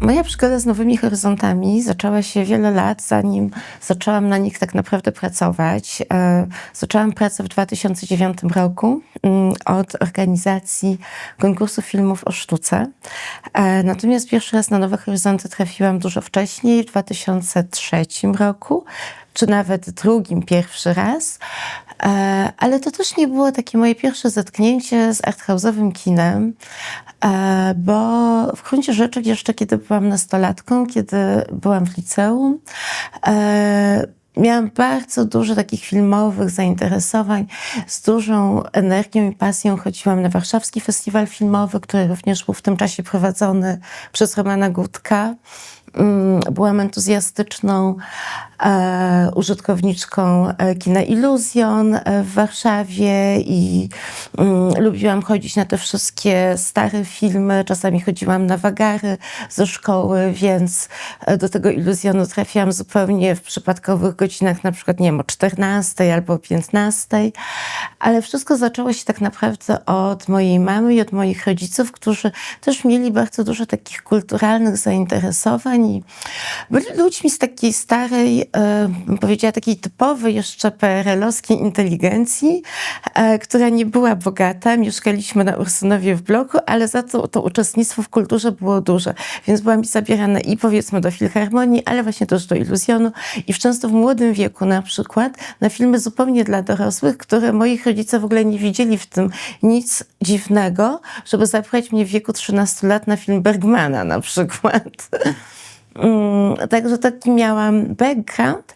Moja przygoda z Nowymi Horyzontami zaczęła się wiele lat, zanim zaczęłam na nich tak naprawdę pracować. Zaczęłam pracę w 2009 roku od organizacji konkursu filmów o sztuce. Natomiast pierwszy raz na Nowe Horyzonty trafiłam dużo wcześniej, w 2003 roku, czy nawet drugim pierwszy raz. Ale to też nie było takie moje pierwsze zetknięcie z arthouse'owym kinem, bo w gruncie rzeczy jeszcze kiedy byłam nastolatką, kiedy byłam w liceum, miałam bardzo dużo takich filmowych zainteresowań. Z dużą energią i pasją chodziłam na Warszawski Festiwal Filmowy, który również był w tym czasie prowadzony przez Romana Gutka. Byłam entuzjastyczną użytkowniczką kina Iluzjon w Warszawie i lubiłam chodzić na te wszystkie stare filmy. Czasami chodziłam na wagary ze szkoły, więc do tego Iluzjonu trafiłam zupełnie w przypadkowych godzinach, na przykład, nie wiem, o 14 albo o 15. Ale wszystko zaczęło się tak naprawdę od mojej mamy i od moich rodziców, którzy też mieli bardzo dużo takich kulturalnych zainteresowań i byli ludźmi z takiej starej, bym powiedziała, takiej typowej jeszcze PRL-owskiej inteligencji, która nie była bogata. Mieszkaliśmy na Ursynowie w bloku, ale za to uczestnictwo w kulturze było duże. Więc byłam zabierana i powiedzmy do Filharmonii, ale właśnie też do Iluzjonu i często w młodym wieku na przykład na filmy zupełnie dla dorosłych, które moich rodzice w ogóle nie widzieli w tym nic dziwnego, żeby zabrać mnie w wieku 13 lat na film Bergmana na przykład. Także taki miałam background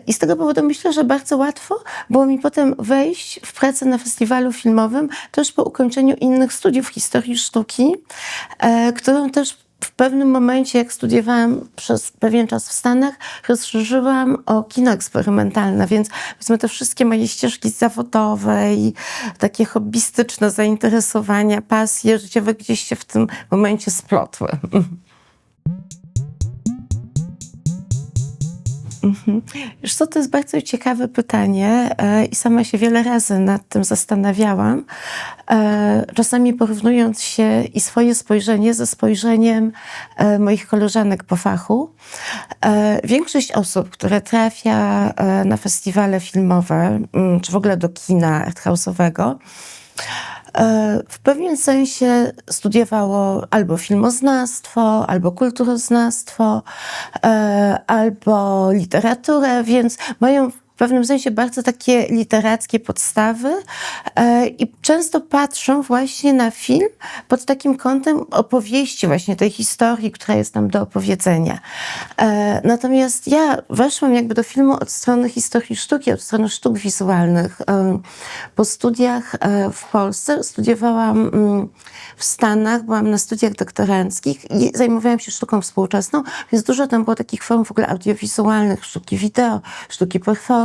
i z tego powodu myślę, że bardzo łatwo było mi potem wejść w pracę na festiwalu filmowym, też po ukończeniu innych studiów historii sztuki, którą też w pewnym momencie, jak studiowałam przez pewien czas w Stanach, rozszerzyłam o kino eksperymentalne, więc powiedzmy te wszystkie moje ścieżki zawodowe i takie hobbystyczne zainteresowania, pasje życiowe gdzieś się w tym momencie splotły. Wiesz co, to jest bardzo ciekawe pytanie i sama się wiele razy nad tym zastanawiałam. Czasami porównując się i swoje spojrzenie ze spojrzeniem moich koleżanek po fachu. Większość osób, które trafia na festiwale filmowe, czy w ogóle do kina arthouse'owego, w pewnym sensie studiowało albo filmoznawstwo, albo kulturoznawstwo, albo literaturę, więc mają w pewnym sensie bardzo takie literackie podstawy i często patrzą właśnie na film pod takim kątem opowieści właśnie tej historii, która jest nam do opowiedzenia. Natomiast ja weszłam jakby do filmu od strony historii sztuki, od strony sztuk wizualnych. Po studiach w Polsce studiowałam w Stanach, byłam na studiach doktoranckich i zajmowałam się sztuką współczesną, więc dużo tam było takich form w ogóle audiowizualnych, sztuki wideo, sztuki performance,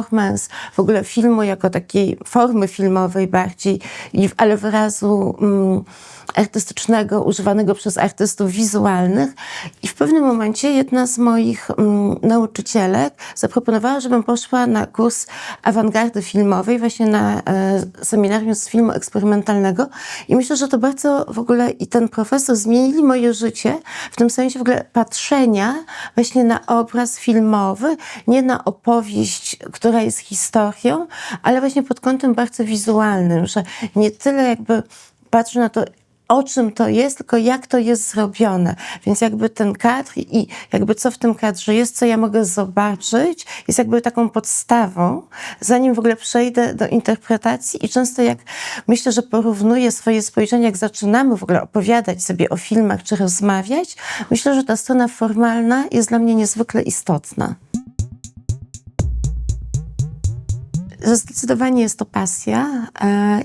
w ogóle filmu jako takiej formy filmowej bardziej, ale wyrazu artystycznego, używanego przez artystów wizualnych. I w pewnym momencie jedna z moich nauczycielek zaproponowała, żebym poszła na kurs awangardy filmowej, właśnie na seminarium z filmu eksperymentalnego. I myślę, że to bardzo w ogóle i ten profesor zmienili moje życie, w tym sensie w ogóle patrzenia właśnie na obraz filmowy, nie na opowieść, która jest historią, ale właśnie pod kątem bardzo wizualnym, że nie tyle jakby patrzę na to, o czym to jest, tylko jak to jest zrobione. Więc jakby ten kadr i jakby co w tym kadrze jest, co ja mogę zobaczyć, jest jakby taką podstawą, zanim w ogóle przejdę do interpretacji i często jak myślę, że porównuję swoje spojrzenie, jak zaczynamy w ogóle opowiadać sobie o filmach czy rozmawiać, myślę, że ta strona formalna jest dla mnie niezwykle istotna. Zdecydowanie jest to pasja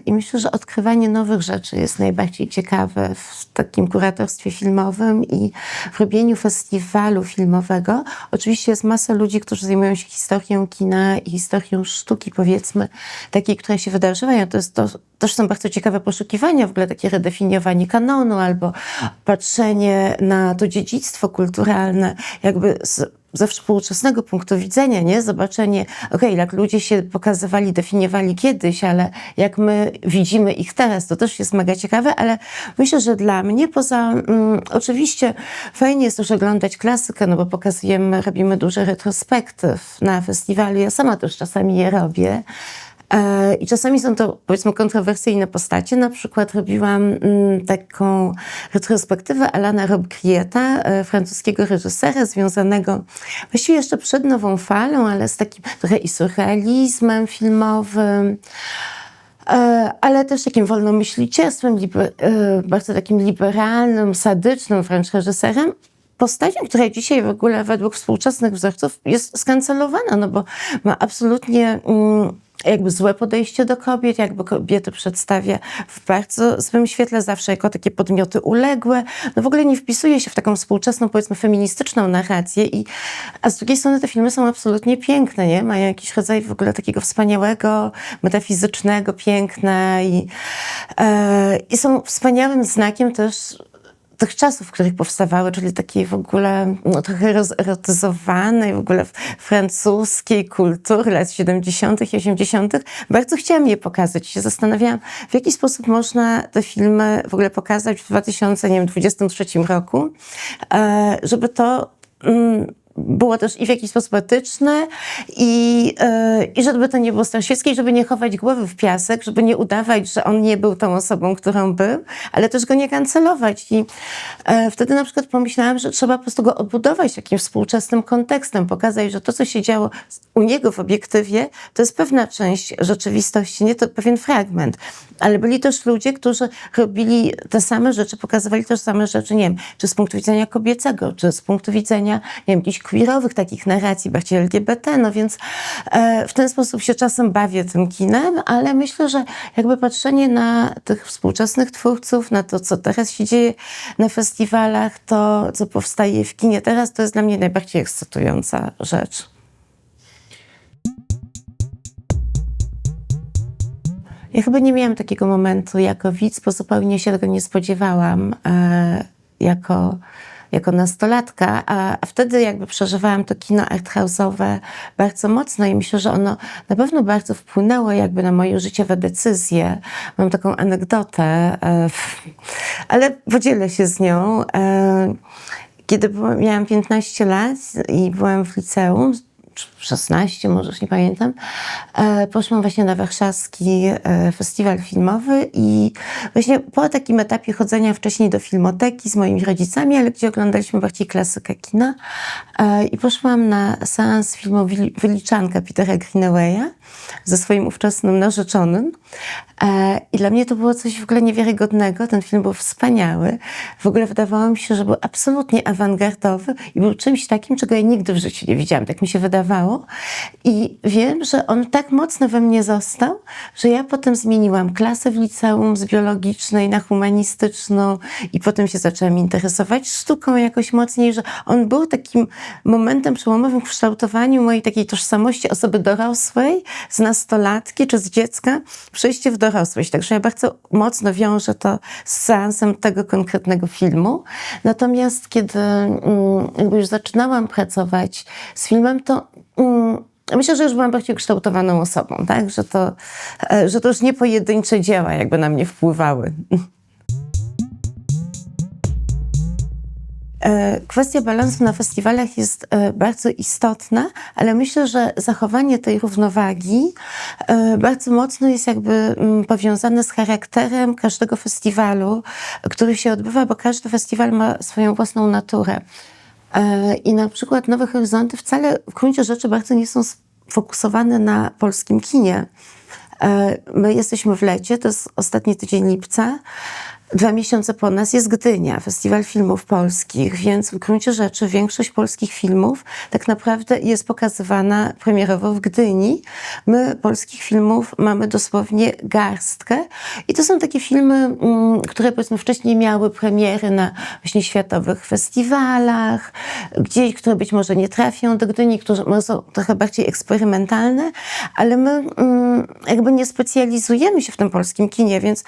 i myślę, że odkrywanie nowych rzeczy jest najbardziej ciekawe w takim kuratorstwie filmowym i w robieniu festiwalu filmowego. Oczywiście jest masa ludzi, którzy zajmują się historią kina i historią sztuki, powiedzmy, takiej, która się wydarzyła. To też są bardzo ciekawe poszukiwania, w ogóle takie redefiniowanie kanonu albo patrzenie na to dziedzictwo kulturalne jakby z ze współczesnego punktu widzenia, nie? Zobaczenie, jak ludzie się pokazywali, definiowali kiedyś, ale jak my widzimy ich teraz, to też jest mega ciekawe, ale myślę, że dla mnie, oczywiście fajnie jest też oglądać klasykę, no bo robimy duże retrospektyw na festiwalu, ja sama też czasami je robię. I czasami są to, powiedzmy, kontrowersyjne postacie. Na przykład robiłam taką retrospektywę Alana Robbe-Grillet'a, francuskiego reżysera, związanego właściwie jeszcze przed nową falą, ale z takim trochę i surrealizmem filmowym, ale też takim wolnomyślicielstwem, bardzo takim liberalnym, sadycznym wręcz reżyserem. Postacią, która dzisiaj w ogóle według współczesnych wzorców jest skancelowana, no bo ma absolutnie jakby złe podejście do kobiet, jakby kobiety przedstawia w bardzo złym świetle, zawsze jako takie podmioty uległe. No w ogóle nie wpisuje się w taką współczesną, powiedzmy, feministyczną narrację. A z drugiej strony te filmy są absolutnie piękne, nie? Mają jakiś rodzaj w ogóle takiego wspaniałego, metafizycznego piękna i są wspaniałym znakiem też tych czasów, w których powstawały, czyli takiej w ogóle trochę erotyzowanej, w ogóle francuskiej kultury lat 70. i 80. Bardzo chciałam je pokazać. Się zastanawiałam, w jaki sposób można te filmy w ogóle pokazać w 2023 roku, żeby to było też i w jakiś sposób etyczne i żeby to nie było straszliwskie i żeby nie chować głowy w piasek, żeby nie udawać, że on nie był tą osobą, którą był, ale też go nie kancelować. I wtedy na przykład pomyślałam, że trzeba po prostu go odbudować jakimś współczesnym kontekstem, pokazać, że to, co się działo u niego w obiektywie, to jest pewna część rzeczywistości, nie to pewien fragment. Ale byli też ludzie, którzy robili te same rzeczy, pokazywali też same rzeczy, nie wiem, czy z punktu widzenia kobiecego, czy z punktu widzenia, nie wiem, jakichś queerowych takich narracji, bardziej LGBT, no więc w ten sposób się czasem bawię tym kinem, ale myślę, że jakby patrzenie na tych współczesnych twórców, na to, co teraz się dzieje na festiwalach, to, co powstaje w kinie teraz, to jest dla mnie najbardziej ekscytująca rzecz. Ja chyba nie miałam takiego momentu jako widz, bo zupełnie się tego nie spodziewałam jako nastolatka, a wtedy jakby przeżywałam to kino arthouse'owe bardzo mocno i myślę, że ono na pewno bardzo wpłynęło jakby na moje życiowe decyzje. Mam taką anegdotę, ale podzielę się z nią. Kiedy miałam 15 lat i byłam w liceum, 16, może już nie pamiętam, poszłam właśnie na warszawski festiwal filmowy i właśnie po takim etapie chodzenia wcześniej do filmoteki z moimi rodzicami, ale gdzie oglądaliśmy bardziej klasykę kina i poszłam na seans filmu Wyliczanka Petera Greenawaya ze swoim ówczesnym narzeczonym i dla mnie to było coś w ogóle niewiarygodnego. Ten film był wspaniały. W ogóle wydawało mi się, że był absolutnie awangardowy i był czymś takim, czego ja nigdy w życiu nie widziałam. Tak mi się wydawało. I wiem, że on tak mocno we mnie został, że ja potem zmieniłam klasę w liceum z biologicznej na humanistyczną i potem się zaczęłam interesować sztuką jakoś mocniej, że on był takim momentem przełomowym w kształtowaniu mojej takiej tożsamości osoby dorosłej, z nastolatki czy z dziecka, przejście w dorosłość. Także ja bardzo mocno wiążę to z seansem tego konkretnego filmu. Natomiast kiedy jakby już zaczynałam pracować z filmem, to myślę, że już byłam bardziej kształtowaną osobą, tak? Że to już nie pojedyncze dzieła jakby na mnie wpływały. Kwestia balansu na festiwalach jest bardzo istotna, ale myślę, że zachowanie tej równowagi bardzo mocno jest jakby powiązane z charakterem każdego festiwalu, który się odbywa, bo każdy festiwal ma swoją własną naturę. I na przykład Nowe Horyzonty wcale w gruncie rzeczy bardzo nie są sfokusowane na polskim kinie. My jesteśmy w lecie, to jest ostatni tydzień lipca. 2 miesiące po nas jest Gdynia, Festiwal Filmów Polskich, więc w gruncie rzeczy większość polskich filmów tak naprawdę jest pokazywana premierowo w Gdyni. My polskich filmów mamy dosłownie garstkę i to są takie filmy, które powiedzmy wcześniej miały premiery na właśnie światowych festiwalach, gdzieś, które być może nie trafią do Gdyni, które może są trochę bardziej eksperymentalne, ale my jakby nie specjalizujemy się w tym polskim kinie, więc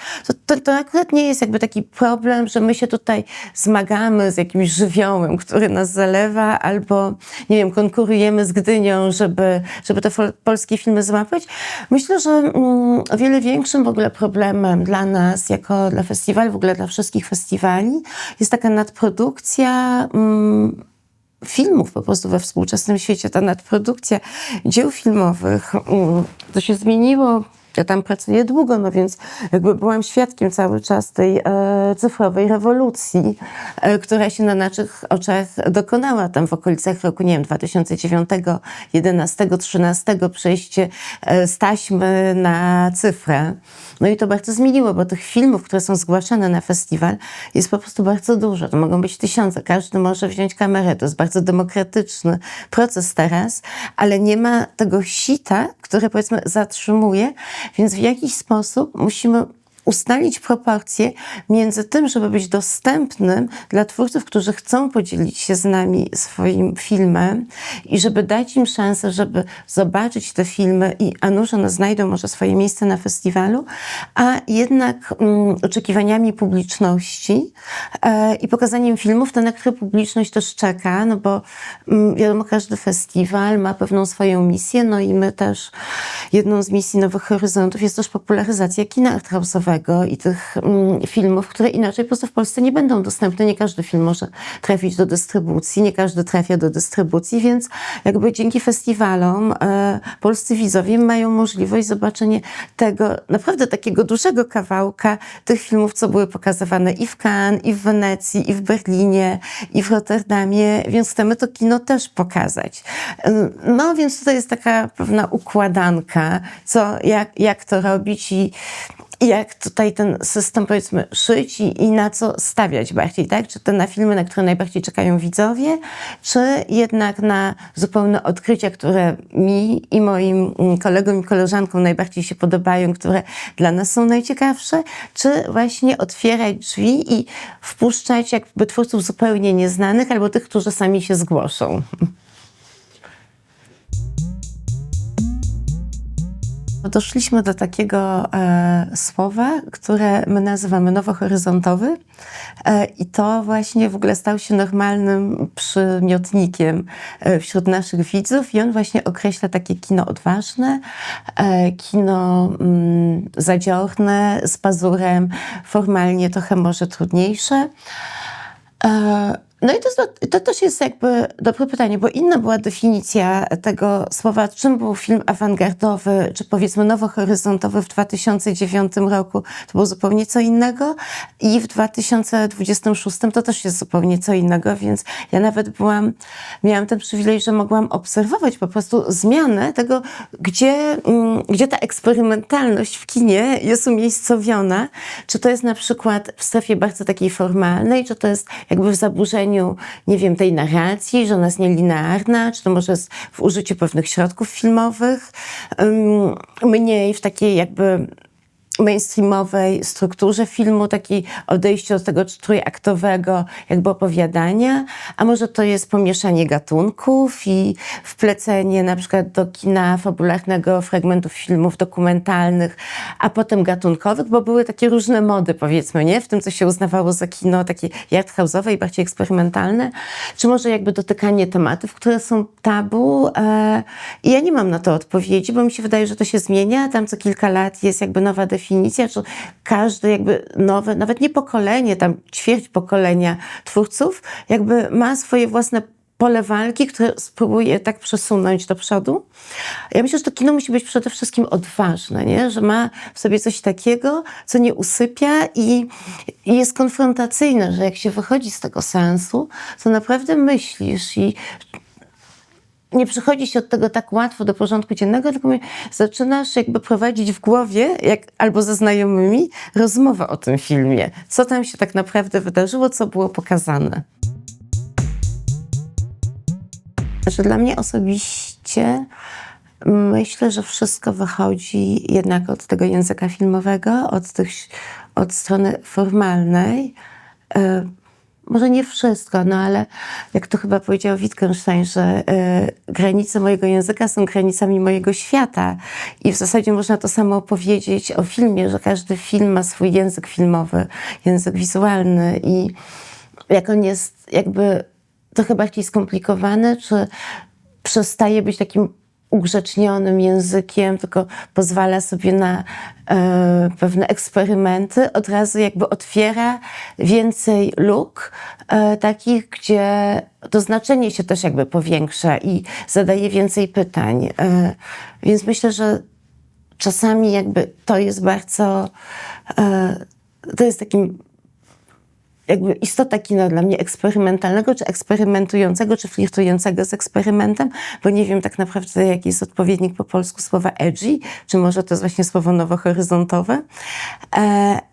to akurat nie jest jakby jakby taki problem, że my się tutaj zmagamy z jakimś żywiołem, który nas zalewa, albo, nie wiem, konkurujemy z Gdynią, żeby te polskie filmy złapać. Myślę, że o wiele większym w ogóle problemem dla nas, jako dla festiwali, w ogóle dla wszystkich festiwali, jest taka nadprodukcja filmów po prostu we współczesnym świecie. Ta nadprodukcja dzieł filmowych, to się zmieniło. Ja tam pracuję długo, no więc jakby byłam świadkiem cały czas tej cyfrowej rewolucji, która się na naszych oczach dokonała tam w okolicach roku, nie wiem, 2009, 11, 13, przejście z taśmy na cyfrę. No i to bardzo zmieniło, bo tych filmów, które są zgłaszane na festiwal, jest po prostu bardzo dużo. To mogą być tysiące. Każdy może wziąć kamerę. To jest bardzo demokratyczny proces teraz, ale nie ma tego sita, które powiedzmy zatrzymuje, więc w jakiś sposób musimy ustalić proporcje między tym, żeby być dostępnym dla twórców, którzy chcą podzielić się z nami swoim filmem i żeby dać im szansę, żeby zobaczyć te filmy i a nuż one znajdą może swoje miejsce na festiwalu, a jednak oczekiwaniami publiczności i pokazaniem filmów, na które publiczność też czeka, no bo wiadomo, każdy festiwal ma pewną swoją misję, no i my też, jedną z misji Nowych Horyzontów jest też popularyzacja kina arthouse'owego i tych filmów, które inaczej po prostu w Polsce nie będą dostępne. Nie każdy film może trafić do dystrybucji, nie każdy trafia do dystrybucji, więc jakby dzięki festiwalom polscy widzowie mają możliwość zobaczenia tego naprawdę takiego dużego kawałka tych filmów, co były pokazywane i w Cannes, i w Wenecji, i w Berlinie, i w Rotterdamie, więc chcemy to kino też pokazać. No więc tutaj jest taka pewna układanka, jak to robić i jak tutaj ten system, powiedzmy, szyć i na co stawiać bardziej, tak? Czy to na filmy, na które najbardziej czekają widzowie, czy jednak na zupełne odkrycia, które mi i moim kolegom i koleżankom najbardziej się podobają, które dla nas są najciekawsze, czy właśnie otwierać drzwi i wpuszczać jakby twórców zupełnie nieznanych albo tych, którzy sami się zgłoszą. Doszliśmy do takiego słowa, które my nazywamy nowohoryzontowy i to właśnie w ogóle stał się normalnym przymiotnikiem wśród naszych widzów i on właśnie określa takie kino odważne, kino zadziorne, z pazurem, formalnie trochę może trudniejsze. No i to też jest jakby dobre pytanie, bo inna była definicja tego słowa, czym był film awangardowy, czy powiedzmy nowohoryzontowy w 2009 roku, to było zupełnie co innego i w 2026 to też jest zupełnie co innego, więc ja nawet miałam ten przywilej, że mogłam obserwować po prostu zmianę tego, gdzie ta eksperymentalność w kinie jest umiejscowiona, czy to jest na przykład w strefie bardzo takiej formalnej, czy to jest jakby w zaburzeniu, nie wiem, tej narracji, że ona jest nielinearna, czy to może jest w użyciu pewnych środków filmowych, mniej w takiej jakby mainstreamowej strukturze filmu, takiej odejście od tego trójaktowego jakby opowiadania, a może to jest pomieszanie gatunków i wplecenie na przykład do kina fabularnego fragmentów filmów dokumentalnych, a potem gatunkowych, bo były takie różne mody, powiedzmy, nie? W tym, co się uznawało za kino takie arthouse'owe i bardziej eksperymentalne, czy może jakby dotykanie tematów, które są tabu i ja nie mam na to odpowiedzi, bo mi się wydaje, że to się zmienia, tam co kilka lat jest jakby nowa definicja, czy każde jakby nowe, nawet nie pokolenie, tam ćwierć pokolenia twórców, jakby ma swoje własne pole walki, które spróbuje tak przesunąć do przodu. Ja myślę, że to kino musi być przede wszystkim odważne, nie? Że ma w sobie coś takiego, co nie usypia i jest konfrontacyjne, że jak się wychodzi z tego seansu, to naprawdę myślisz i nie przychodzi się od tego tak łatwo do porządku dziennego, tylko zaczynasz jakby prowadzić w głowie, albo ze znajomymi, rozmowę o tym filmie. Co tam się tak naprawdę wydarzyło, co było pokazane. Znaczy, dla mnie osobiście myślę, że wszystko wychodzi jednak od tego języka filmowego, od strony formalnej. może nie wszystko, no ale jak to chyba powiedział Wittgenstein, że granice mojego języka są granicami mojego świata. I w zasadzie można to samo powiedzieć o filmie, że każdy film ma swój język filmowy, język wizualny i jak on jest jakby trochę bardziej skomplikowany, czy przestaje być takim ugrzecznionym językiem, tylko pozwala sobie na pewne eksperymenty, od razu jakby otwiera więcej luk, takich, gdzie to znaczenie się też jakby powiększa i zadaje więcej pytań. Więc myślę, że czasami jakby to jest bardzo, to jest takim jakby istota kina dla mnie eksperymentalnego, czy eksperymentującego, czy flirtującego z eksperymentem, bo nie wiem tak naprawdę, jaki jest odpowiednik po polsku słowa edgy, czy może to jest właśnie słowo nowohoryzontowe.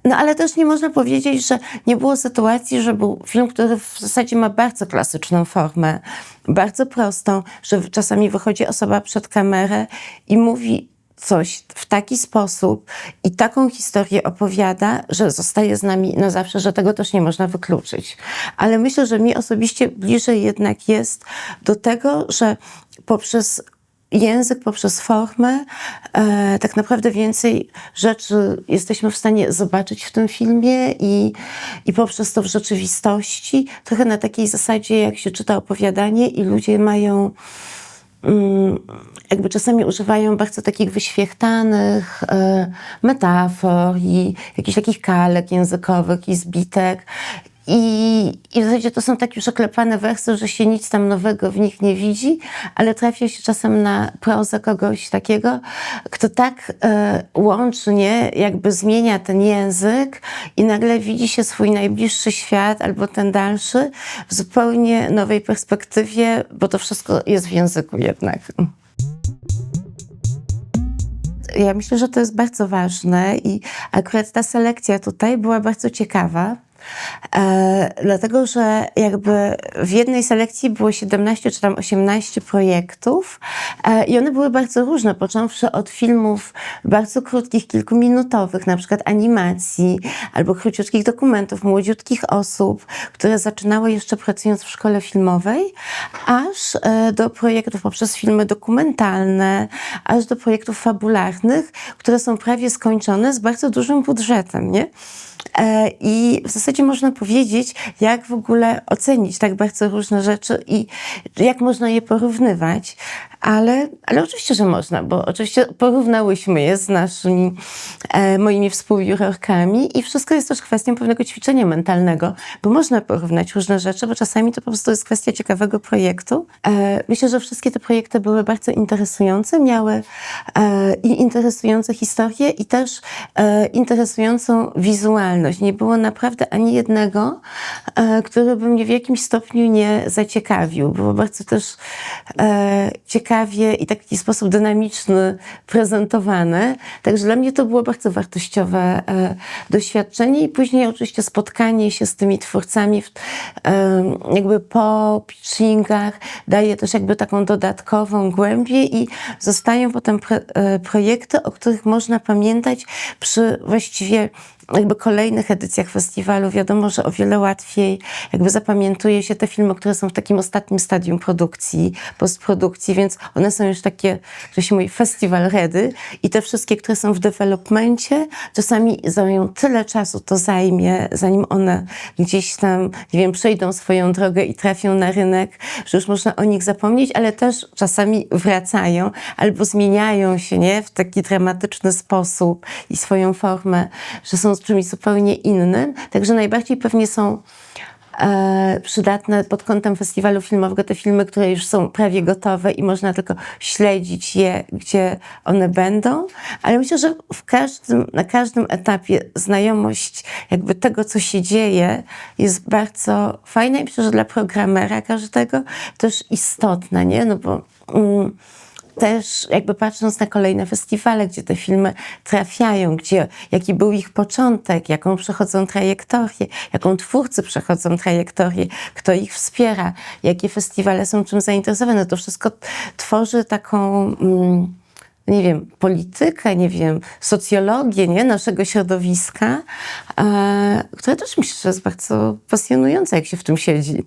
No ale też nie można powiedzieć, że nie było sytuacji, że był film, który w zasadzie ma bardzo klasyczną formę, bardzo prostą, że czasami wychodzi osoba przed kamerę i mówi coś w taki sposób i taką historię opowiada, że zostaje z nami na zawsze, że tego też nie można wykluczyć. Ale myślę, że mi osobiście bliżej jednak jest do tego, że poprzez język, poprzez formę tak naprawdę więcej rzeczy jesteśmy w stanie zobaczyć w tym filmie i poprzez to w rzeczywistości, trochę na takiej zasadzie, jak się czyta opowiadanie i ludzie mają jakby czasami używają bardzo takich wyświechtanych metafor i jakichś takich kalek językowych i zbitek. I w zasadzie to są tak już oklepane wersy, że się nic tam nowego w nich nie widzi, ale trafia się czasem na prozę kogoś takiego, kto tak łącznie jakby zmienia ten język i nagle widzi się swój najbliższy świat albo ten dalszy w zupełnie nowej perspektywie, bo to wszystko jest w języku jednak. Ja myślę, że to jest bardzo ważne i akurat ta selekcja tutaj była bardzo ciekawa. Dlatego, że jakby w jednej selekcji było 17 czy tam 18 projektów i one były bardzo różne, począwszy od filmów bardzo krótkich, kilkuminutowych, na przykład animacji, albo króciutkich dokumentów młodziutkich osób, które zaczynały jeszcze pracując w szkole filmowej, aż do projektów poprzez filmy dokumentalne, aż do projektów fabularnych, które są prawie skończone z bardzo dużym budżetem, nie? I w zasadzie można powiedzieć, jak w ogóle ocenić tak bardzo różne rzeczy i jak można je porównywać. Ale oczywiście, że można, bo oczywiście porównałyśmy je z naszymi moimi współjurorkami i wszystko jest też kwestią pewnego ćwiczenia mentalnego, bo można porównać różne rzeczy, bo czasami to po prostu jest kwestia ciekawego projektu. Myślę, że wszystkie te projekty były bardzo interesujące, miały i interesujące historie i też interesującą wizualność. Nie było naprawdę ani jednego, który by mnie w jakimś stopniu nie zaciekawił. Było bardzo też ciekawie i w taki sposób dynamiczny prezentowane. Także dla mnie to było bardzo wartościowe doświadczenie i później oczywiście spotkanie się z tymi twórcami jakby po pitchingach daje też jakby taką dodatkową głębię i zostają potem projekty, o których można pamiętać przy właściwie jakby kolejnych edycjach festiwalu. Wiadomo, że o wiele łatwiej jakby zapamiętuje się te filmy, które są w takim ostatnim stadium produkcji, postprodukcji, więc one są już takie, że się mówi festival ready i te wszystkie, które są w developmencie, czasami zajmują tyle czasu, to zajmie, zanim one gdzieś tam, nie wiem, przejdą swoją drogę i trafią na rynek, że już można o nich zapomnieć, ale też czasami wracają albo zmieniają się, nie, w taki dramatyczny sposób i swoją formę, że są czymś zupełnie innym. Także najbardziej pewnie są przydatne pod kątem festiwalu filmowego te filmy, które już są prawie gotowe i można tylko śledzić je, gdzie one będą. Ale myślę, że na każdym etapie znajomość jakby tego, co się dzieje, jest bardzo fajna i myślę, że dla programera każdego też istotna, nie? No bo też jakby patrząc na kolejne festiwale, gdzie te filmy trafiają, jaki był ich początek, jaką przechodzą trajektorię, jaką twórcy przechodzą trajektorię, kto ich wspiera, jakie festiwale są czym zainteresowane. To wszystko tworzy taką nie wiem, politykę, nie wiem, socjologię, nie, naszego środowiska, które też myślę, że jest bardzo pasjonujące, jak się w tym siedzi.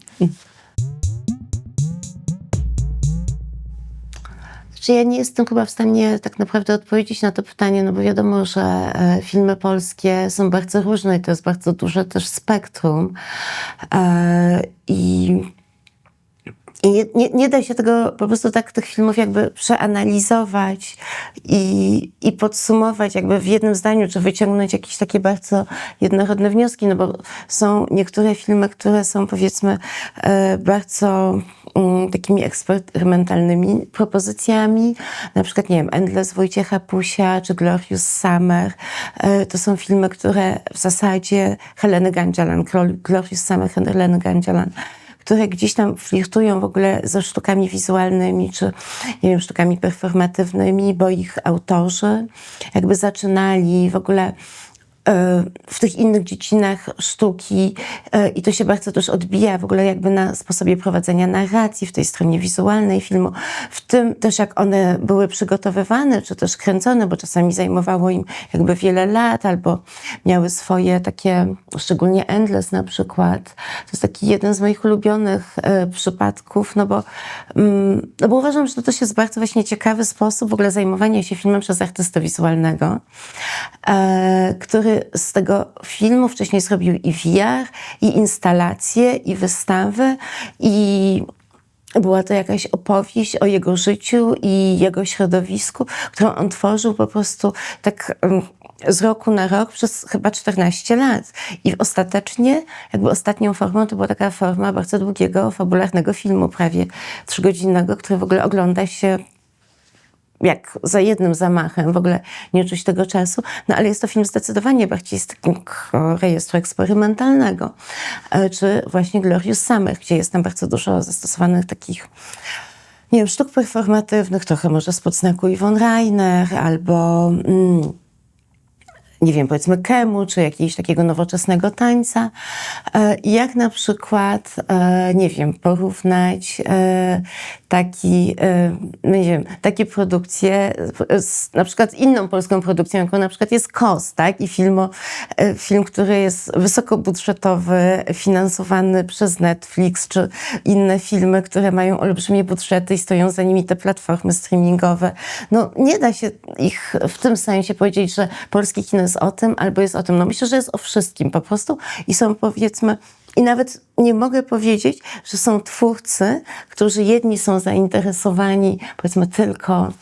Czy ja nie jestem chyba w stanie tak naprawdę odpowiedzieć na to pytanie, no bo wiadomo, że filmy polskie są bardzo różne i to jest bardzo duże też spektrum. I nie da się tego po prostu tak tych filmów jakby przeanalizować i podsumować jakby w jednym zdaniu, czy wyciągnąć jakieś takie bardzo jednorodne wnioski, no bo są niektóre filmy, które są powiedzmy bardzo takimi eksperymentalnymi propozycjami, na przykład, nie wiem, Endless Wojciecha Pusia, czy Glorious Summer. To są filmy, które w zasadzie Heleny Gandzialan, Glorious Summer Heleny Gandzialan, które gdzieś tam flirtują w ogóle ze sztukami wizualnymi, czy nie wiem, sztukami performatywnymi, bo ich autorzy jakby zaczynali w ogóle w tych innych dziedzinach sztuki i to się bardzo też odbija w ogóle jakby na sposobie prowadzenia narracji w tej stronie wizualnej filmu, w tym też jak one były przygotowywane, czy też kręcone, bo czasami zajmowało im jakby wiele lat, albo miały swoje takie, szczególnie Endless na przykład. To jest taki jeden z moich ulubionych przypadków, no bo uważam, że to też jest bardzo właśnie ciekawy sposób w ogóle zajmowania się filmem przez artystę wizualnego, który z tego filmu wcześniej zrobił i VR, i instalacje, i wystawy, i była to jakaś opowieść o jego życiu i jego środowisku, którą on tworzył po prostu tak z roku na rok przez chyba 14 lat. I ostatecznie, jakby ostatnią formą to była taka forma bardzo długiego, fabularnego filmu, prawie 3-godzinnego, który w ogóle ogląda się jak za jednym zamachem, w ogóle nie czuć tego czasu, no ale jest to film zdecydowanie bardziej z takiego rejestru eksperymentalnego, czy właśnie Glorious Summer, gdzie jest tam bardzo dużo zastosowanych takich, nie wiem, sztuk performatywnych, trochę może spod znaku Yvonne Rainer, albo nie wiem, powiedzmy kemu, czy jakiegoś takiego nowoczesnego tańca. Jak na przykład, nie wiem, porównać nie wiem, takie produkcje na przykład z inną polską produkcją, jaką na przykład jest KOS, tak? I film, który jest wysokobudżetowy, finansowany przez Netflix, czy inne filmy, które mają olbrzymie budżety i stoją za nimi te platformy streamingowe. No nie da się ich w tym sensie powiedzieć, że polskie kino jest o tym, albo jest o tym. No myślę, że jest o wszystkim po prostu i są, powiedzmy, i nawet nie mogę powiedzieć, że są twórcy, którzy jedni są zainteresowani, powiedzmy, tylko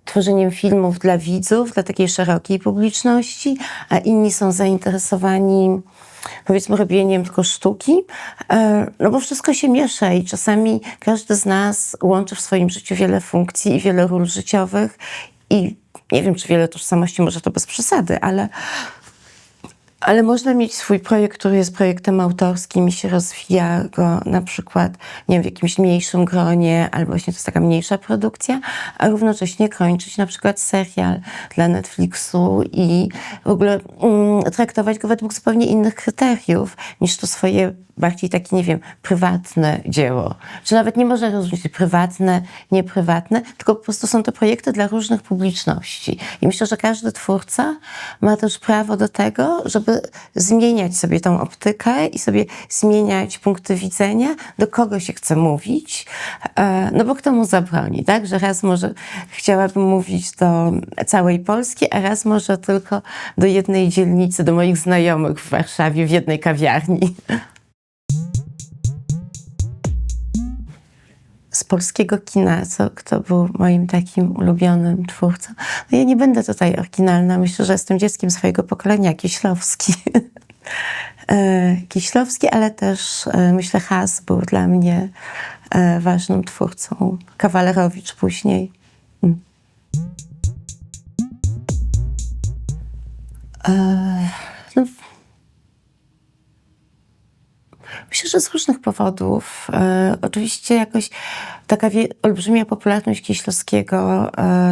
tworzeniem filmów dla widzów, dla takiej szerokiej publiczności, a inni są zainteresowani, powiedzmy, robieniem tylko sztuki, no bo wszystko się miesza i czasami każdy z nas łączy w swoim życiu wiele funkcji i wiele ról życiowych i nie wiem, czy wiele tożsamości, może to bez przesady, ale można mieć swój projekt, który jest projektem autorskim i się rozwija go na przykład, nie wiem, w jakimś mniejszym gronie, albo właśnie to jest taka mniejsza produkcja, a równocześnie kończyć na przykład serial dla Netflixu i w ogóle traktować go według zupełnie innych kryteriów niż to swoje bardziej takie, nie wiem, prywatne dzieło. Czy nawet nie można rozróżnić prywatne, nieprywatne, tylko po prostu są to projekty dla różnych publiczności. I myślę, że każdy twórca ma też prawo do tego, żeby zmieniać sobie tą optykę i sobie zmieniać punkty widzenia, do kogo się chce mówić, no bo kto mu zabroni, tak? Że raz może chciałabym mówić do całej Polski, a raz może tylko do jednej dzielnicy, do moich znajomych w Warszawie, w jednej kawiarni. Z polskiego kina, kto był moim takim ulubionym twórcą. No ja nie będę tutaj oryginalna, myślę, że jestem dzieckiem swojego pokolenia, Kieślowski. Kieślowski, ale też myślę Has był dla mnie ważnym twórcą. Kawalerowicz później. No, myślę, że z różnych powodów. Oczywiście jakoś taka olbrzymia popularność Kieślowskiego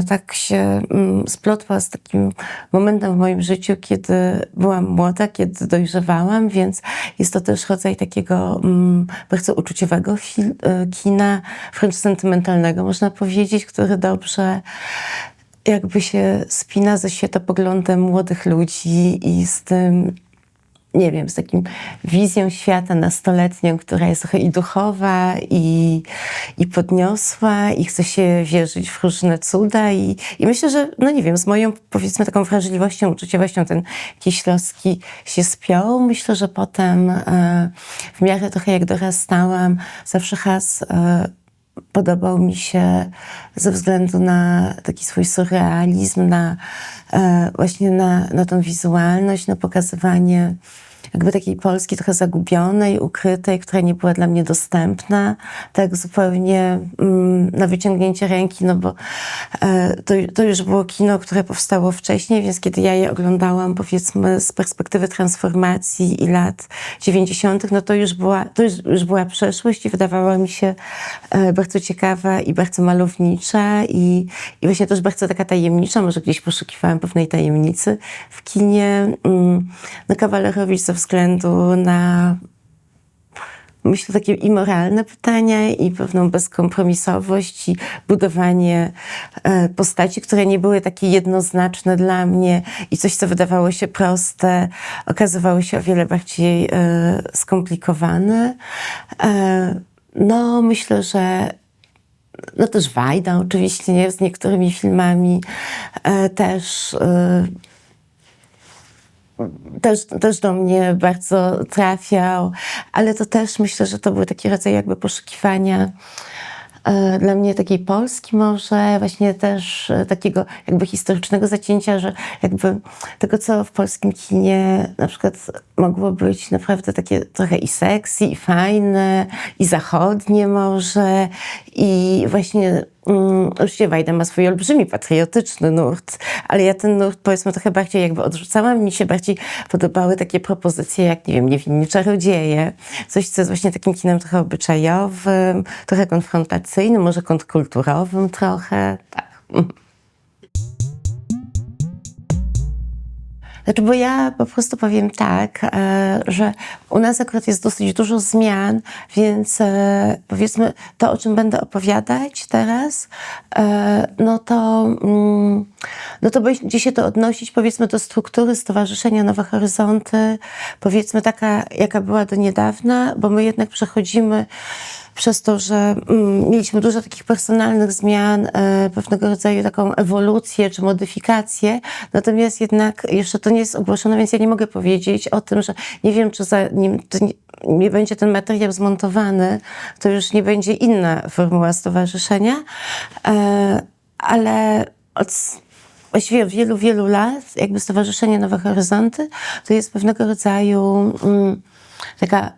tak się splotła z takim momentem w moim życiu, kiedy byłam młoda, kiedy dojrzewałam, więc jest to też rodzaj takiego bardzo uczuciowego kina, wręcz sentymentalnego, można powiedzieć, który dobrze jakby się spina ze światopoglądem młodych ludzi i z tym, nie wiem, z takim wizją świata nastoletnią, która jest trochę i duchowa, i podniosła, i chce się wierzyć w różne cuda. I myślę, że, no nie wiem, z moją, powiedzmy, taką wrażliwością, uczuciowością ten Kieślowski się spiął. Myślę, że potem w miarę trochę jak dorastałam, zawsze Has podobał mi się ze względu na taki swój surrealizm, właśnie na tą wizualność, na pokazywanie jakby takiej Polski trochę zagubionej, ukrytej, która nie była dla mnie dostępna, tak zupełnie na wyciągnięcie ręki, no bo to już było kino, które powstało wcześniej, więc kiedy ja je oglądałam, powiedzmy, z perspektywy transformacji i lat 90., no to już była przeszłość i wydawała mi się bardzo ciekawa i bardzo malownicza i właśnie też bardzo taka tajemnicza, może gdzieś poszukiwałam pewnej tajemnicy w kinie. No Kawalerowicz ze względu na, myślę, takie i moralne pytania i pewną bezkompromisowość i budowanie postaci, które nie były takie jednoznaczne dla mnie i coś, co wydawało się proste, okazywało się o wiele bardziej skomplikowane. No myślę, że no też Wajda oczywiście, nie, z niektórymi filmami też do mnie bardzo trafiał, ale to też myślę, że to był taki rodzaj jakby poszukiwania dla mnie takiej Polski może, właśnie też takiego jakby historycznego zacięcia, że jakby tego, co w polskim kinie na przykład mogło być naprawdę takie trochę i sexy, i fajne, i zachodnie może, i właśnie oczywiście Wajda ma swój olbrzymi patriotyczny nurt, ale ja ten nurt, powiedzmy, trochę bardziej jakby odrzucałam. Mi się bardziej podobały takie propozycje jak, nie wiem, Niewinni czarodzieje. Coś, co jest właśnie takim kinem trochę obyczajowym, trochę konfrontacyjnym, może kontrkulturowym trochę. Tak. Znaczy, bo ja po prostu powiem tak, że u nas akurat jest dosyć dużo zmian, więc powiedzmy to, o czym będę opowiadać teraz, no to będzie się to odnosić, powiedzmy, do struktury Stowarzyszenia Nowe Horyzonty, powiedzmy taka, jaka była do niedawna, bo my jednak przechodzimy przez to, że mieliśmy dużo takich personalnych zmian, pewnego rodzaju taką ewolucję czy modyfikację, natomiast jednak jeszcze to nie jest ogłoszone, więc ja nie mogę powiedzieć o tym, że nie wiem, czy zanim nie będzie ten materiał zmontowany, to już nie będzie inna formuła stowarzyszenia, ale właściwie od wielu, wielu lat jakby Stowarzyszenie Nowe Horyzonty to jest pewnego rodzaju taka,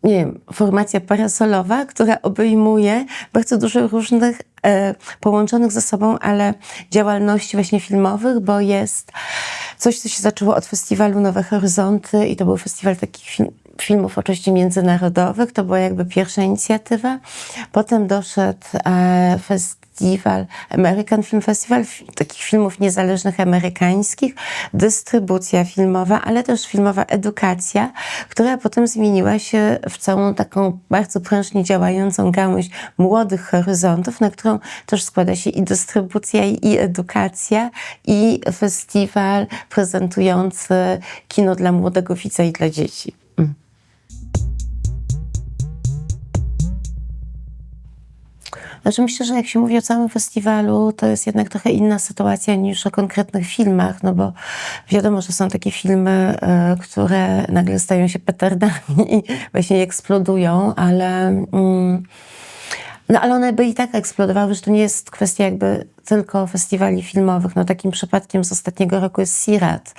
nie wiem, formacja parasolowa, która obejmuje bardzo dużo różnych połączonych ze sobą, ale działalności właśnie filmowych, bo jest coś, co się zaczęło od festiwalu Nowe Horyzonty i to był festiwal takich filmów oczywiście międzynarodowych, to była jakby pierwsza inicjatywa. Potem doszedł festiwal, American Film Festival, takich filmów niezależnych amerykańskich, dystrybucja filmowa, ale też filmowa edukacja, która potem zmieniła się w całą taką bardzo prężnie działającą gałąź młodych horyzontów, na którą też składa się i dystrybucja, i edukacja, i festiwal prezentujący kino dla młodego widza i dla dzieci. Znaczy myślę, że jak się mówi o całym festiwalu, to jest jednak trochę inna sytuacja niż o konkretnych filmach, no bo wiadomo, że są takie filmy, które nagle stają się petardami i właśnie eksplodują, No ale one by i tak eksplodowały, że to nie jest kwestia jakby tylko festiwali filmowych. No takim przypadkiem z ostatniego roku jest Sirat,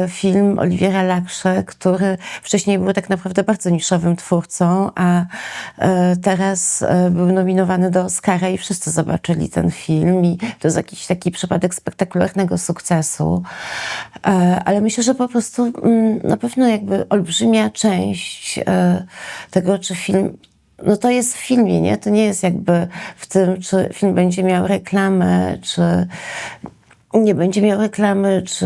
film Oliviera Lakhsze, który wcześniej był tak naprawdę bardzo niszowym twórcą, a teraz był nominowany do Oscara i wszyscy zobaczyli ten film i to jest jakiś taki przypadek spektakularnego sukcesu. Ale myślę, że po prostu na pewno jakby olbrzymia część tego, czy film no to jest w filmie, nie? To nie jest jakby w tym, czy film będzie miał reklamę, czy nie będzie miał reklamy, czy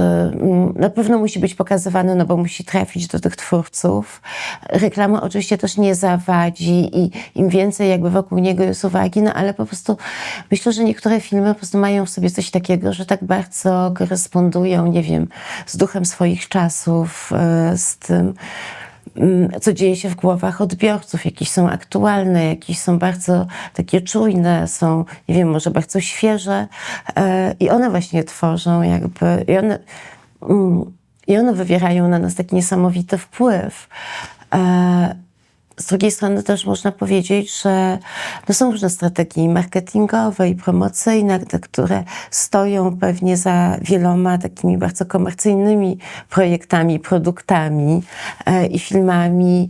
na pewno musi być pokazywany, no bo musi trafić do tych twórców. Reklama oczywiście też nie zawadzi i im więcej jakby wokół niego jest uwagi, no ale po prostu myślę, że niektóre filmy po prostu mają w sobie coś takiego, że tak bardzo korespondują, nie wiem, z duchem swoich czasów, z tym, co dzieje się w głowach odbiorców, jakieś są aktualne, jakieś są bardzo takie czujne, są, nie wiem, może bardzo świeże i one właśnie tworzą jakby, i one wywierają na nas taki niesamowity wpływ. Z drugiej strony też można powiedzieć, że no są różne strategie marketingowe i promocyjne, te, które stoją pewnie za wieloma takimi bardzo komercyjnymi projektami, produktami i filmami,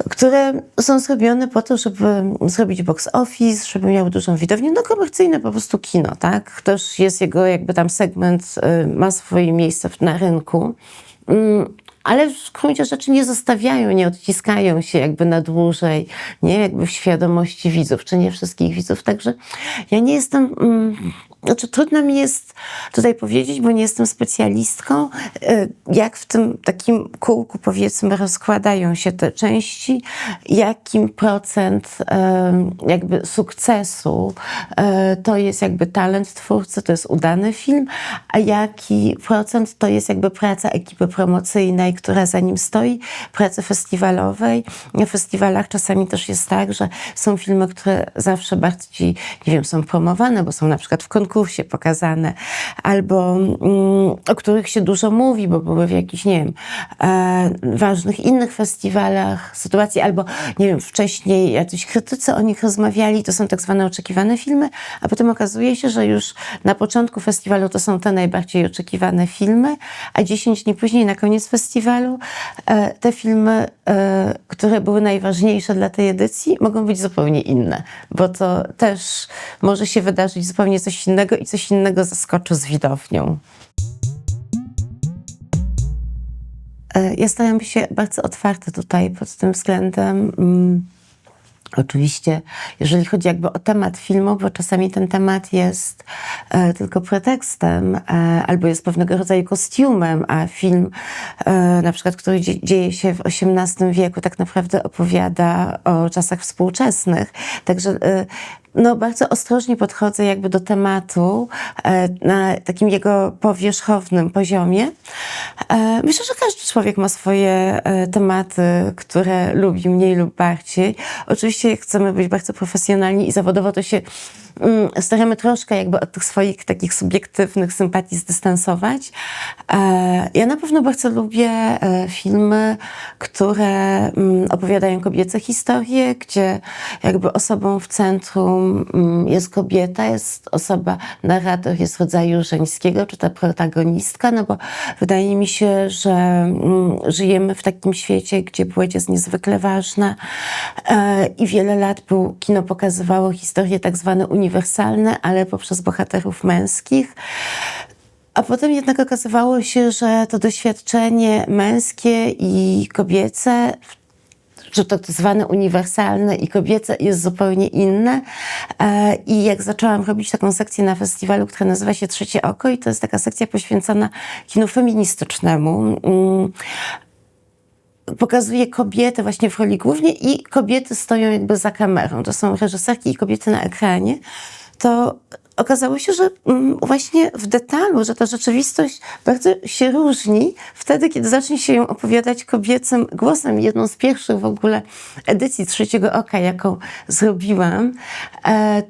które są zrobione po to, żeby zrobić box office, żeby miały dużą widownię, no komercyjne po prostu kino, tak? Też jest jego jakby tam segment, ma swoje miejsce na rynku. Ale w gruncie rzeczy nie zostawiają, nie odciskają się jakby na dłużej, nie jakby w świadomości widzów, czy nie wszystkich widzów. Także ja nie jestem, znaczy trudno mi jest tutaj powiedzieć, bo nie jestem specjalistką, jak w tym takim kółku powiedzmy rozkładają się te części, jakim procent jakby sukcesu to jest jakby talent twórcy, to jest udany film, a jaki procent to jest jakby praca ekipy promocyjnej, która za nim stoi, pracy festiwalowej. Na festiwalach czasami też jest tak, że są filmy, które zawsze bardziej, nie wiem, są promowane, bo są na przykład w konkursie pokazane, albo o których się dużo mówi, bo były w jakichś, nie wiem, ważnych innych festiwalach, sytuacji, albo, nie wiem, wcześniej jacyś krytycy o nich rozmawiali, to są tak zwane oczekiwane filmy, a potem okazuje się, że już na początku festiwalu to są te najbardziej oczekiwane filmy, a 10 dni później, na koniec festiwalu, te filmy, które były najważniejsze dla tej edycji, mogą być zupełnie inne, bo to też może się wydarzyć zupełnie coś innego i coś innego zaskoczy z widownią. Ja staram się bardzo otwarta tutaj pod tym względem. Oczywiście, jeżeli chodzi jakby o temat filmu, bo czasami ten temat jest tylko pretekstem albo jest pewnego rodzaju kostiumem, a film na przykład, który dzieje się w XVIII wieku, tak naprawdę opowiada o czasach współczesnych. Także no, bardzo ostrożnie podchodzę jakby do tematu na takim jego powierzchownym poziomie. Myślę, że każdy człowiek ma swoje tematy, które lubi mniej lub bardziej. Oczywiście chcemy być bardzo profesjonalni i zawodowo to się staramy troszkę jakby od tych swoich takich subiektywnych sympatii zdystansować. Ja na pewno bardzo lubię filmy, które opowiadają kobiece historie, gdzie jakby osobą w centrum jest kobieta, jest osoba, narrator jest rodzaju żeńskiego, czy ta protagonistka, no bo wydaje mi się, że żyjemy w takim świecie, gdzie płeć jest niezwykle ważna i wiele lat kino pokazywało historie tak zwane uniwersalne, ale poprzez bohaterów męskich. A potem jednak okazywało się, że to doświadczenie męskie i kobiece, że to tak zwane uniwersalne i kobiece jest zupełnie inne. I jak zaczęłam robić taką sekcję na festiwalu, która nazywa się Trzecie Oko i to jest taka sekcja poświęcona kinu feministycznemu, pokazuje kobietę właśnie w roli głównej i kobiety stoją jakby za kamerą. To są reżyserki i kobiety na ekranie. To okazało się, że właśnie w detalu, że ta rzeczywistość bardzo się różni wtedy, kiedy zacznie się ją opowiadać kobiecym głosem. Jedną z pierwszych w ogóle edycji Trzeciego Oka, jaką zrobiłam,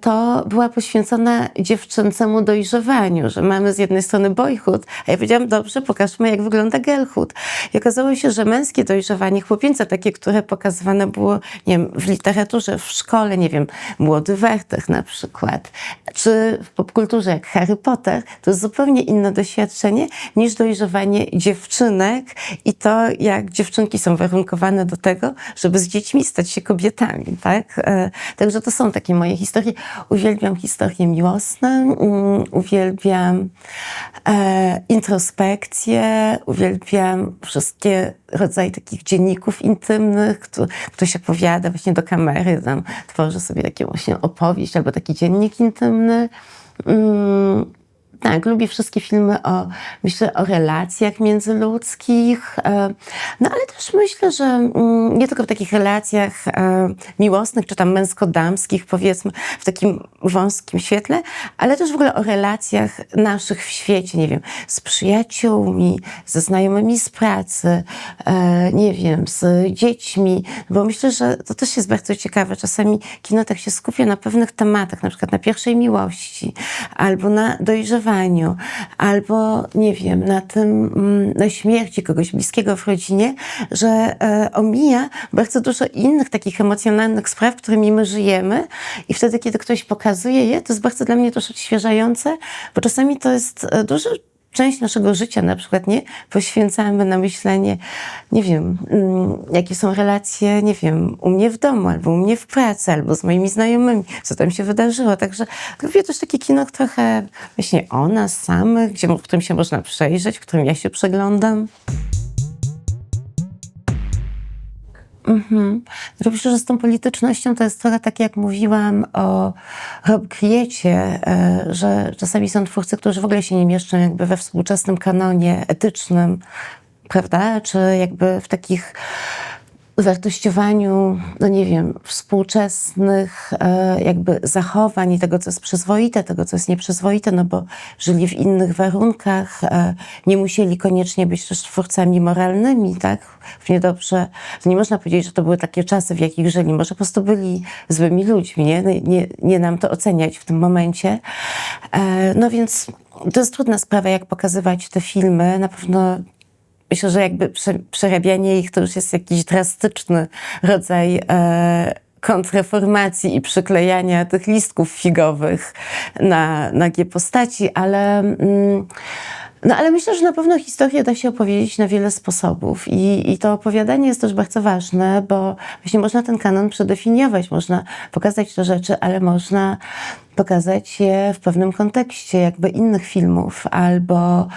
to była poświęcona dziewczęcemu dojrzewaniu, że mamy z jednej strony boyhood, a ja powiedziałam, dobrze, pokażmy, jak wygląda girlhood. I okazało się, że męskie dojrzewanie, chłopięce takie, które pokazywane było, nie wiem, w literaturze, w szkole, nie wiem, Młody Werther na przykład, czy w popkulturze jak Harry Potter, to jest zupełnie inne doświadczenie niż dojrzewanie dziewczynek i to, jak dziewczynki są warunkowane do tego, żeby z dziećmi stać się kobietami, tak? Także to są takie moje historie. Uwielbiam historie miłosne, uwielbiam introspekcję, uwielbiam wszystkie rodzaje takich dzienników intymnych, ktoś opowiada właśnie do kamery, tam tworzy sobie taką właśnie opowieść albo taki dziennik intymny. Tak, lubię wszystkie filmy myślę o relacjach międzyludzkich, no ale też myślę, że nie tylko w takich relacjach miłosnych, czy tam męsko-damskich, powiedzmy, w takim wąskim świetle, ale też w ogóle o relacjach naszych w świecie, nie wiem, z przyjaciółmi, ze znajomymi z pracy, nie wiem, z dziećmi, bo myślę, że to też jest bardzo ciekawe. Czasami kino tak się skupia na pewnych tematach, na przykład na pierwszej miłości, albo na dojrzewaniu, albo nie wiem, na śmierci kogoś bliskiego w rodzinie, że omija bardzo dużo innych takich emocjonalnych spraw, którymi my żyjemy i wtedy, kiedy ktoś pokazuje je, to jest bardzo dla mnie też odświeżające, bo czasami to jest duża część naszego życia na przykład, nie? Poświęcamy na myślenie, nie wiem, jakie są relacje, nie wiem, u mnie w domu, albo u mnie w pracy, albo z moimi znajomymi, co tam się wydarzyło. Także lubię też takie kino trochę właśnie o nas samych, w którym się można przejrzeć, w którym ja się przeglądam. Myślę, że z tą politycznością to jest trochę tak, jak mówiłam o Rob Griecie, że czasami są twórcy, którzy w ogóle się nie mieszczą jakby we współczesnym kanonie etycznym, prawda? Czy jakby w takich wartościowaniu, no nie wiem, współczesnych jakby zachowań i tego, co jest przyzwoite, tego, co jest nieprzyzwoite, no bo żyli w innych warunkach, nie musieli koniecznie być też twórcami moralnymi, tak? Równie dobrze, to nie można powiedzieć, że to były takie czasy, w jakich żyli, może po prostu byli złymi ludźmi, nie nam to oceniać w tym momencie. No więc to jest trudna sprawa, jak pokazywać te filmy, na pewno. Myślę, że jakby przerabianie ich to już jest jakiś drastyczny rodzaj kontrreformacji i przyklejania tych listków figowych na nagie postaci, ale myślę, że na pewno historię da się opowiedzieć na wiele sposobów i to opowiadanie jest też bardzo ważne, bo właśnie można ten kanon przedefiniować, można pokazać te rzeczy, ale można pokazać je w pewnym kontekście jakby innych filmów, albo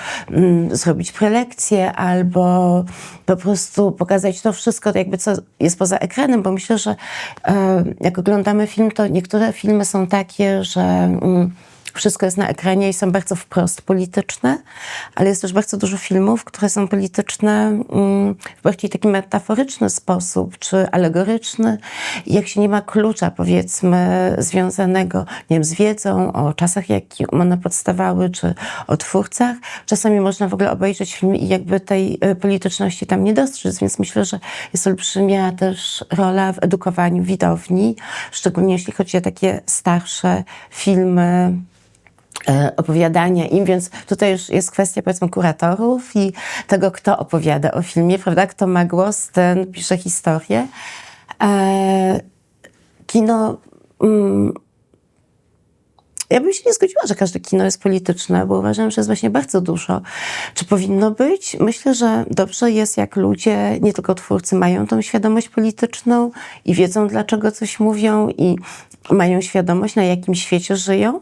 zrobić prelekcję, albo po prostu pokazać to wszystko, jakby co jest poza ekranem, bo myślę, że jak oglądamy film, to niektóre filmy są takie, że wszystko jest na ekranie i są bardzo wprost polityczne, ale jest też bardzo dużo filmów, które są polityczne w bardziej taki metaforyczny sposób, czy alegoryczny. I jak się nie ma klucza, powiedzmy, związanego, nie wiem, z wiedzą o czasach, jakie one powstawały, czy o twórcach, czasami można w ogóle obejrzeć film i jakby tej polityczności tam nie dostrzec, więc myślę, że jest olbrzymia też rola w edukowaniu widowni, szczególnie jeśli chodzi o takie starsze filmy, opowiadania im, więc tutaj już jest kwestia, powiedzmy, kuratorów i tego, kto opowiada o filmie, prawda? Kto ma głos, ten pisze historię. Kino... Ja bym się nie zgodziła, że każde kino jest polityczne, bo uważam, że jest właśnie bardzo dużo. Czy powinno być? Myślę, że dobrze jest, jak ludzie, nie tylko twórcy, mają tą świadomość polityczną i wiedzą, dlaczego coś mówią i mają świadomość, na jakim świecie żyją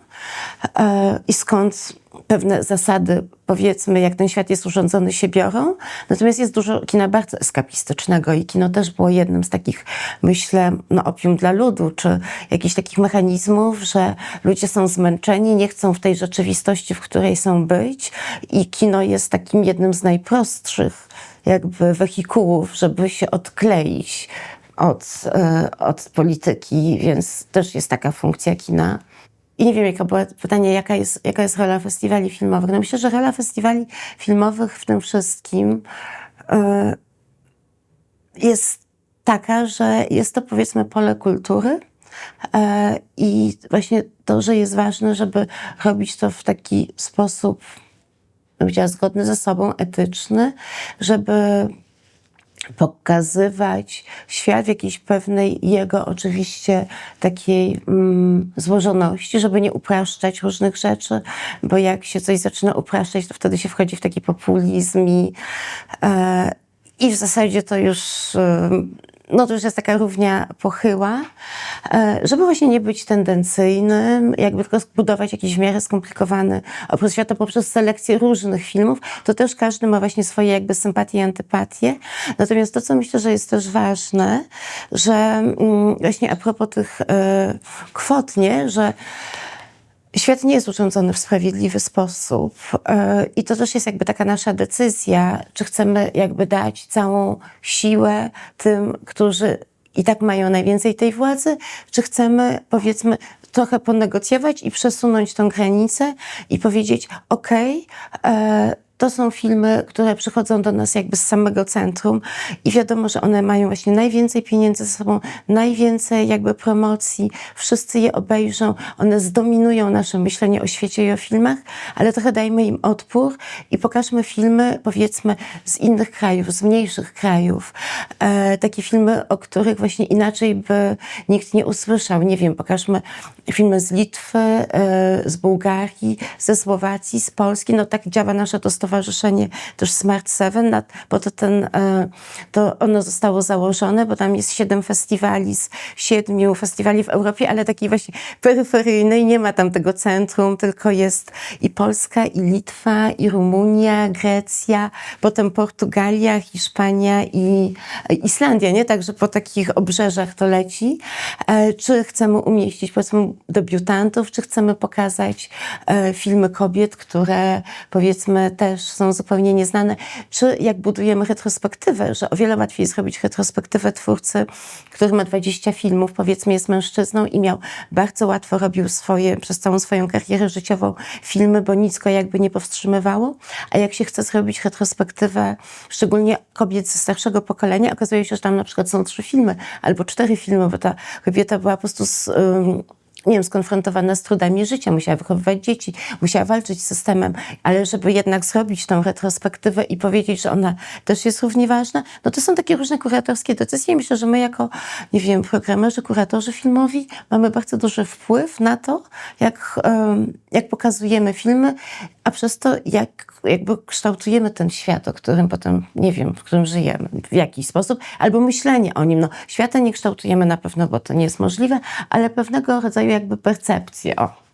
i skąd pewne zasady, powiedzmy, jak ten świat jest urządzony, się biorą. Natomiast jest dużo kina bardzo eskapistycznego i kino też było jednym z takich, myślę, opium dla ludu, czy jakichś takich mechanizmów, że ludzie są zmęczeni, nie chcą w tej rzeczywistości, w której są być i kino jest takim jednym z najprostszych jakby wehikułów, żeby się odkleić od polityki, więc też jest taka funkcja kina. I nie wiem, jaka była pytanie, jaka jest rola festiwali filmowych. No myślę, że rola festiwali filmowych w tym wszystkim jest taka, że jest to, powiedzmy, pole kultury i właśnie to, że jest ważne, żeby robić to w taki sposób, bym powiedziała, zgodny ze sobą, etyczny, żeby pokazywać świat w jakiejś pewnej jego oczywiście takiej złożoności, żeby nie upraszczać różnych rzeczy, bo jak się coś zaczyna upraszczać, to wtedy się wchodzi w taki populizm i w zasadzie to już no to już jest taka równia pochyła, żeby właśnie nie być tendencyjnym, jakby tylko zbudować jakiś w miarę skomplikowany obraz świata poprzez selekcję różnych filmów, to też każdy ma właśnie swoje jakby sympatie i antypatie. Natomiast to, co myślę, że jest też ważne, że właśnie a propos tych kwot, nie, że świat nie jest urządzony w sprawiedliwy sposób i to też jest jakby taka nasza decyzja, czy chcemy jakby dać całą siłę tym, którzy i tak mają najwięcej tej władzy, czy chcemy, powiedzmy, trochę ponegocjować i przesunąć tą granicę i powiedzieć, okej, to są filmy, które przychodzą do nas jakby z samego centrum i wiadomo, że one mają właśnie najwięcej pieniędzy ze sobą, najwięcej jakby promocji, wszyscy je obejrzą, one zdominują nasze myślenie o świecie i o filmach, ale trochę dajmy im odpór i pokażmy filmy, powiedzmy, z innych krajów, z mniejszych krajów. Takie filmy, o których właśnie inaczej by nikt nie usłyszał. Nie wiem, pokażmy filmy z Litwy, z Bułgarii, ze Słowacji, z Polski. No tak działa nasze to stowarzyszenie też Smart Seven, bo to ono zostało założone, bo tam jest 7 festiwali z 7 festiwali w Europie, ale takiej właśnie peryferyjnej, nie ma tam tego centrum, tylko jest i Polska, i Litwa, i Rumunia, Grecja, potem Portugalia, Hiszpania i Islandia, nie? Także po takich obrzeżach to leci. Czy chcemy umieścić, powiedzmy, debiutantów, czy chcemy pokazać filmy kobiet, które, powiedzmy, też są zupełnie nieznane, czy jak budujemy retrospektywę, że o wiele łatwiej zrobić retrospektywę twórcy, który ma 20 filmów, powiedzmy, jest mężczyzną i miał bardzo łatwo, robił przez całą swoją karierę życiową filmy, bo nic go jakby nie powstrzymywało, a jak się chce zrobić retrospektywę, szczególnie kobiet ze starszego pokolenia, okazuje się, że tam na przykład są 3 filmy albo 4 filmy, bo ta kobieta była po prostu nie wiem, skonfrontowana z trudami życia, musiała wychowywać dzieci, musiała walczyć z systemem, ale żeby jednak zrobić tą retrospektywę i powiedzieć, że ona też jest równie ważna, no to są takie różne kuratorskie decyzje i myślę, że my jako, nie wiem, programerzy, kuratorzy filmowi mamy bardzo duży wpływ na to, jak pokazujemy filmy, a przez to jakby kształtujemy ten świat, o którym potem, nie wiem, w którym żyjemy, w jakiś sposób, albo myślenie o nim. No, świata nie kształtujemy na pewno, bo to nie jest możliwe, ale pewnego rodzaju jakby percepcję. O.